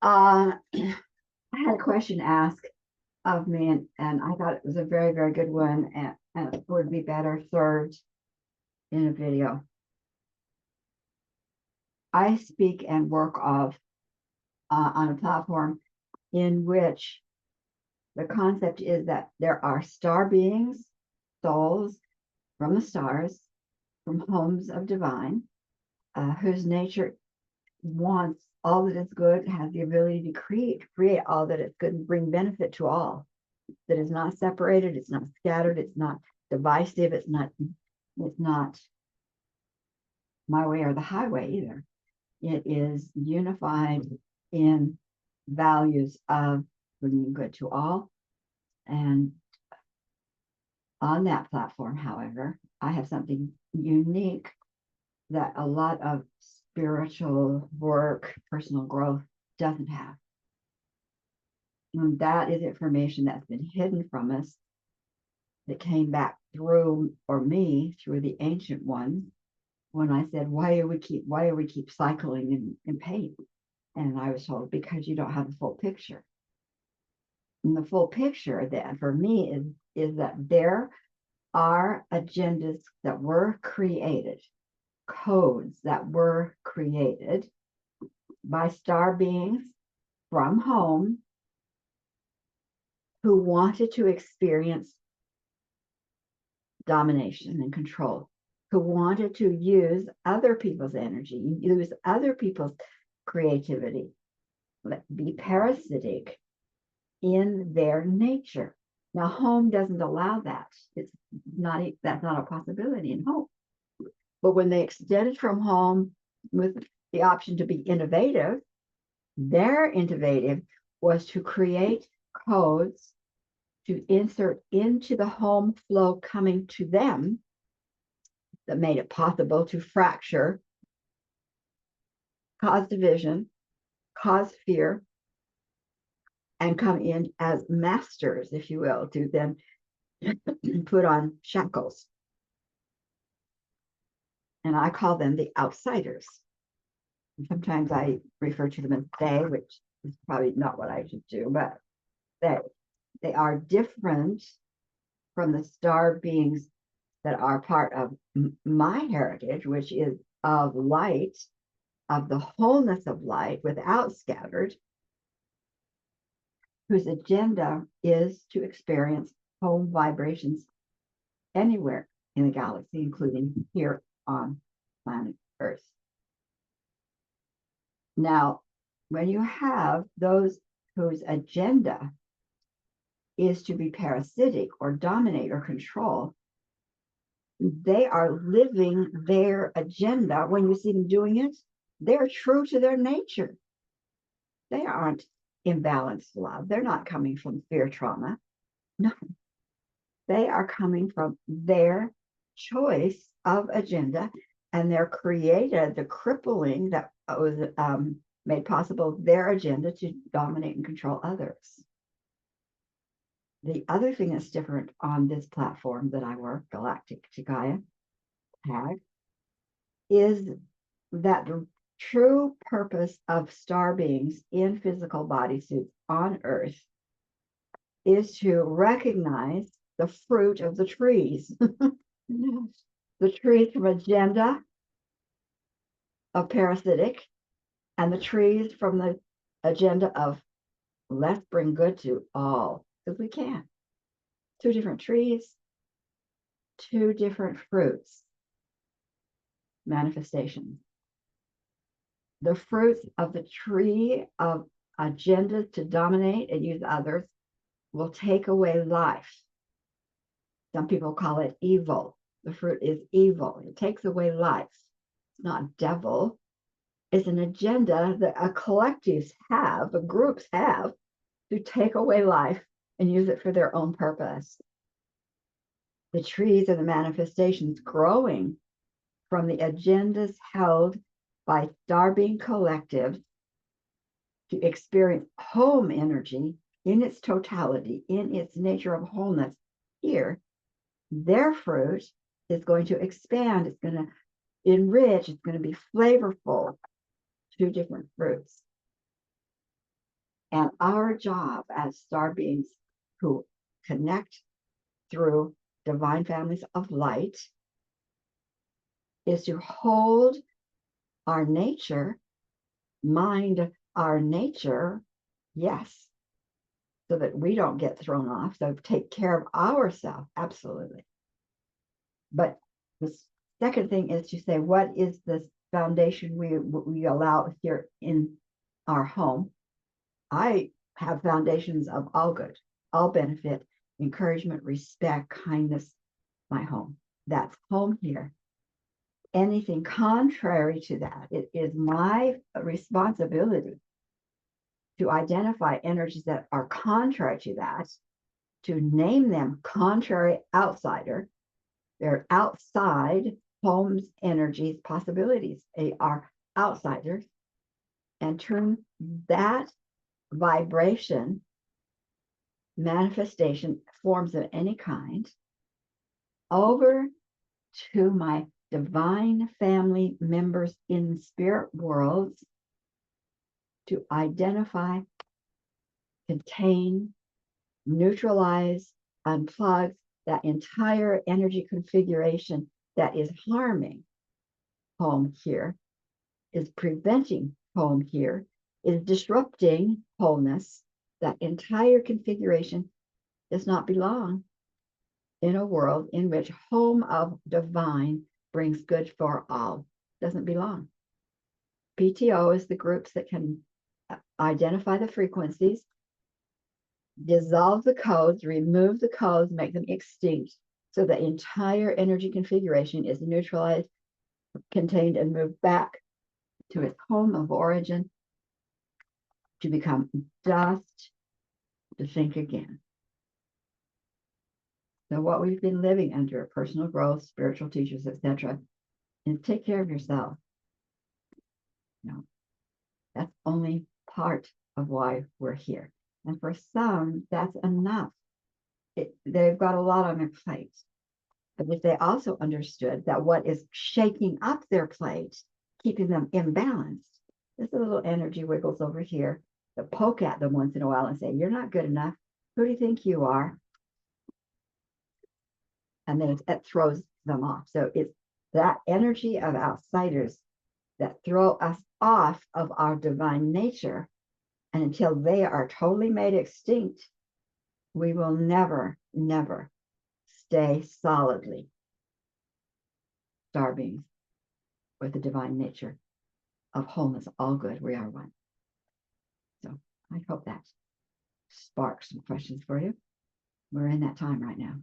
I had a question asked of me, and I thought it was a very, very good one, and it would be better served in a video. I speak and work on a platform in which the concept is that there are star beings, souls from the stars, from homes of divine, whose nature wants all that is good, has the ability to create all that is good and bring benefit to all. That is not separated, it's not scattered, it's not divisive, it's not my way or the highway either. It is unified in values of bringing good to all. And on that platform, however, I have something unique that a lot of spiritual work, personal growth doesn't have. And that is information that's been hidden from us, that came back through, or me, through the ancient ones, when I said, why do we keep cycling in pain? And I was told, because you don't have the full picture. And the full picture then for me is that there are agendas that were created, codes that were created by star beings from home who wanted to experience domination and control, who wanted to use other people's energy, use other people's creativity, be parasitic in their nature. Now, home doesn't allow that. That's not a possibility in home. But when they extended from home with the option to be innovative, their innovative was to create codes to insert into the home flow coming to them that made it possible to fracture, cause division, cause fear, and come in as masters, if you will, to then put on shackles. And I call them the outsiders. And sometimes I refer to them as they, which is probably not what I should do, but they are different from the star beings that are part of my heritage, which is of light, of the wholeness of light without scattered, whose agenda is to experience home vibrations anywhere in the galaxy, including here on planet Earth. Now, when you have those whose agenda is to be parasitic or dominate or control, they are living their agenda. When you see them doing it, they're true to their nature. They aren't imbalanced love. They're not coming from fear trauma. No, they are coming from their choice of agenda, and they're created the crippling that was made possible their agenda to dominate and control others. The other thing that's different on this platform that I work, Galactic to Gaia tag, is that the true purpose of star beings in physical bodysuits on Earth is to recognize the fruit of the trees. The trees from agenda of parasitic, and the trees from the agenda of let's bring good to all, because we can. Two different trees, two different fruits, manifestations. The fruits of the tree of agenda to dominate and use others will take away life. Some people call it evil. The fruit is evil. It takes away life. It's not devil. It's an agenda that collectives have, groups have, to take away life and use it for their own purpose. The trees are the manifestations growing from the agendas held by star being collectives to experience home energy in its totality, in its nature of wholeness here. Their fruit is going to expand, it's going to enrich, it's going to be flavorful. Two different fruits. And our job as star beings who connect through divine families of light is to hold our nature, mind our nature, yes, so that we don't get thrown off. So take care of ourselves, absolutely. But the second thing is to say, what is the foundation we allow here in our home? I have foundations of all good, all benefit, encouragement, respect, kindness, my home. That's home here. Anything contrary to that, it is my responsibility to identify energies that are contrary to that, to name them contrary outsider. They're outside home's energies, possibilities. They are outsiders, and turn that vibration, manifestation, forms of any kind, over to my divine family members in spirit worlds to identify, contain, neutralize, unplug that entire energy configuration that is harming home here, is preventing home here, is disrupting wholeness. That entire configuration does not belong in a world in which home of divine brings good for all. Doesn't belong. PTO is the groups that can identify the frequencies, dissolve the codes, remove the codes, make them extinct, so the entire energy configuration is neutralized, contained, and moved back to its home of origin to become dust, to think again. So what we've been living under, personal growth, spiritual teachers, etc., is take care of yourself. You know, that's only part of why we're here. And for some, that's enough. They've got a lot on their plate. But if they also understood that what is shaking up their plate, keeping them imbalanced, there's a little energy wiggles over here that poke at them once in a while and say, you're not good enough. Who do you think you are? And then it throws them off. So it's that energy of outsiders that throw us off of our divine nature. And until they are totally made extinct, we will never, never stay solidly star beings with the divine nature of wholeness, all good. We are one. So I hope that sparks some questions for you. We're in that time right now.